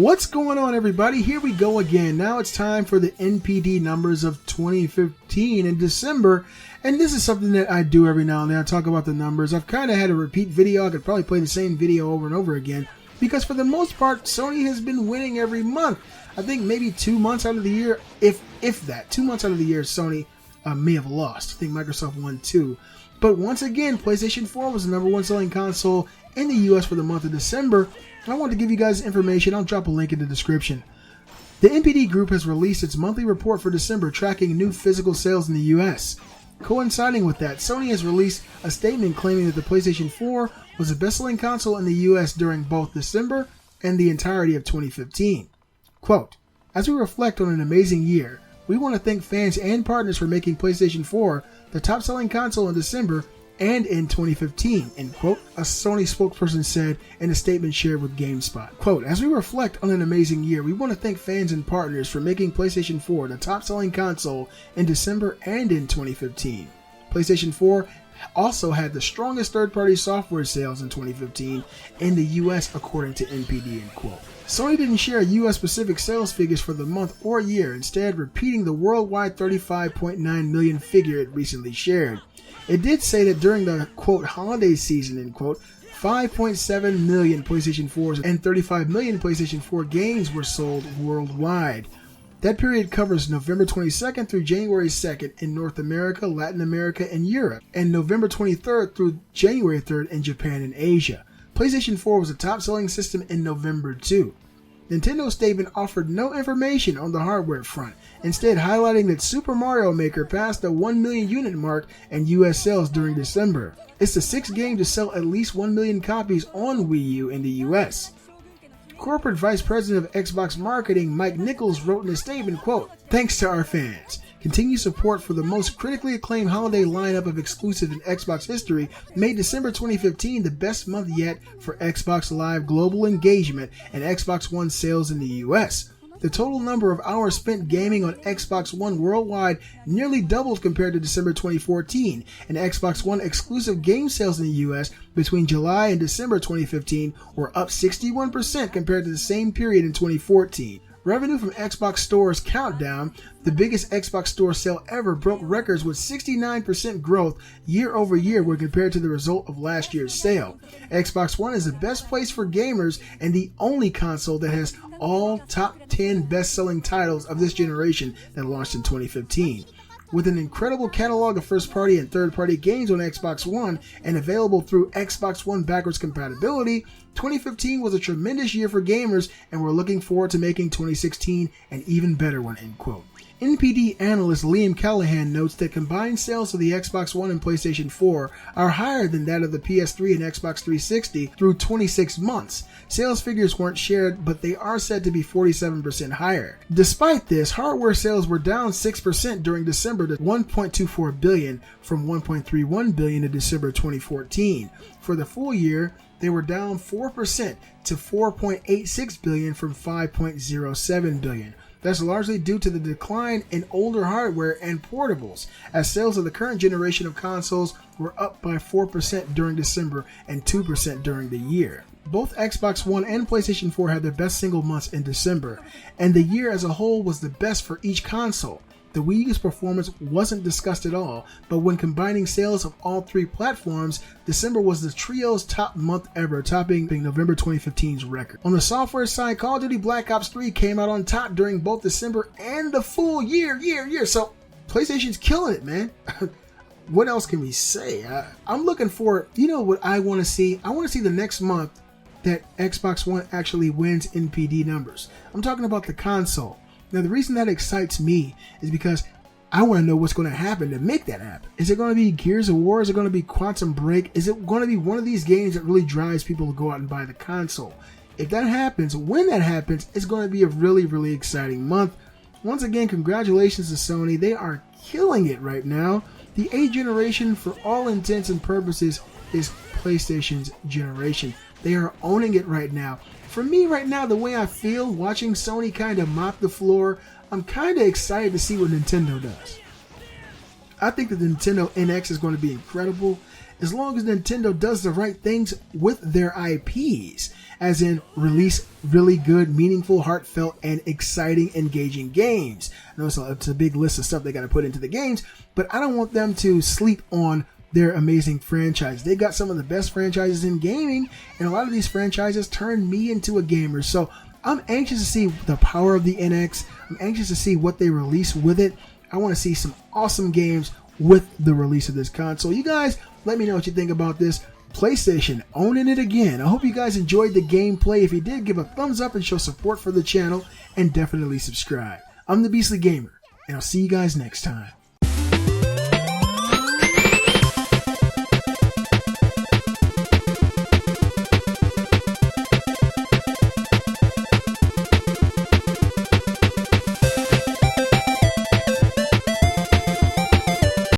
What's going on, everybody? Here we go again. Now it's time for the NPD numbers of 2015 in December, and this is something that I do every now and then. I talk about the numbers. I've kind of had a repeat video. I could probably play the same video over and over again because for the most part, Sony has been winning every month. I think maybe 2 months out of the year, if that, 2 months out of the year, Sony may have lost. I think Microsoft won too. But once again, PlayStation 4 was the number one selling console in the US for the month of December. I want to give you guys information. I'll drop a link in the description. The NPD Group has released its monthly report for December tracking new physical sales in the US. Coinciding with that, Sony has released a statement claiming that the PlayStation 4 was the best-selling console in the US during both December and the entirety of 2015. Quote, "As we reflect on an amazing year, we want to thank fans and partners for making PlayStation 4 the top-selling console in December and in 2015, end quote, a Sony spokesperson said in a statement shared with GameSpot. Quote, "As we reflect on an amazing year, we want to thank fans and partners for making PlayStation 4 the top-selling console in December and in 2015. PlayStation 4 also had the strongest third-party software sales in 2015 in the US, according to NPD, end quote. Sony didn't share US-specific sales figures for the month or year, instead repeating the worldwide 35.9 million figure it recently shared. It did say that during the, quote, holiday season, end quote, 5.7 million PlayStation 4s and 35 million PlayStation 4 games were sold worldwide. That period covers November 22nd through January 2nd in North America, Latin America, and Europe, and November 23rd through January 3rd in Japan and Asia. PlayStation 4 was a top-selling system in November too. Nintendo's statement offered no information on the hardware front, instead highlighting that Super Mario Maker passed the 1 million unit mark in US sales during December. It's the sixth game to sell at least 1 million copies on Wii-U in the US. Corporate Vice President of Xbox Marketing Mike Nichols wrote in a statement, quote, "Thanks to our fans. Continued support for the most critically acclaimed holiday lineup of exclusive in Xbox history made December 2015 the best month yet for Xbox Live global engagement and Xbox One sales in the US. The total number of hours spent gaming on Xbox One worldwide nearly doubled compared to December 2014, and Xbox One exclusive game sales in the US between July and December 2015 were up 61% compared to the same period in 2014. Revenue from Xbox Store's Countdown, the biggest Xbox Store sale ever, broke records with 69% growth year over year when compared to the result of last year's sale. Xbox One is the best place for gamers and the only console that has all top 10 best-selling titles of this generation that launched in 2015. With an incredible catalog of first-party and third-party games on Xbox One and available through Xbox One backwards compatibility, 2015 was a tremendous year for gamers, and we're looking forward to making 2016 an even better one," end quote. NPD analyst Liam Callahan notes that combined sales of the Xbox One and PlayStation 4 are higher than that of the PS3 and Xbox 360 through 26 months. Sales figures weren't shared, but they are said to be 47% higher. Despite this, hardware sales were down 6% during December to $1.24 billion from $1.31 billion in December 2014. For the full year, they were down 4% to $4.86 billion from $5.07 billion. That's largely due to the decline in older hardware and portables, as sales of the current generation of consoles were up by 4% during December and 2% during the year. Both Xbox One and PlayStation 4 had their best single months in December, and the year as a whole was the best for each console. The Wii U's performance wasn't discussed at all, but when combining sales of all three platforms, December was the trio's top month ever, topping November 2015's record. On the software side, Call of Duty Black Ops 3 came out on top during both December and the full year. So PlayStation's killing it, man. What else can we say? I'm looking for, you know what I want to see? I want to see the next month that Xbox One actually wins NPD numbers. I'm talking about the console. Now, the reason that excites me is because I want to know what's going to happen to make that happen. Is it going to be Gears of War? Is it going to be Quantum Break? Is it going to be one of these games that really drives people to go out and buy the console? If that happens, when that happens, it's going to be a really, really exciting month. Once again, congratulations to Sony. They are killing it right now. The 8th generation, for all intents and purposes, is PlayStation's generation. They are owning it right now. For me right now, the way I feel watching Sony kind of mop the floor, I'm kind of excited to see what Nintendo does. I think that the Nintendo NX is going to be incredible as long as Nintendo does the right things with their IPs. as in release really good, meaningful, heartfelt, and exciting, engaging games. I know it's a big list of stuff they got to put into the games, but I don't want them to sleep on their amazing franchise. They got some of the best franchises in gaming, and a lot of these franchises turned me into a gamer. So I'm anxious to see the power of the NX. I'm anxious to see what they release with it. I want to see some awesome games with the release of this console. You guys, let me know what you think about this. PlayStation owning it again. I hope you guys enjoyed the gameplay. If you did, give a thumbs up and show support for the channel, and definitely subscribe. I'm the Beastly Gamer, and I'll see you guys next time.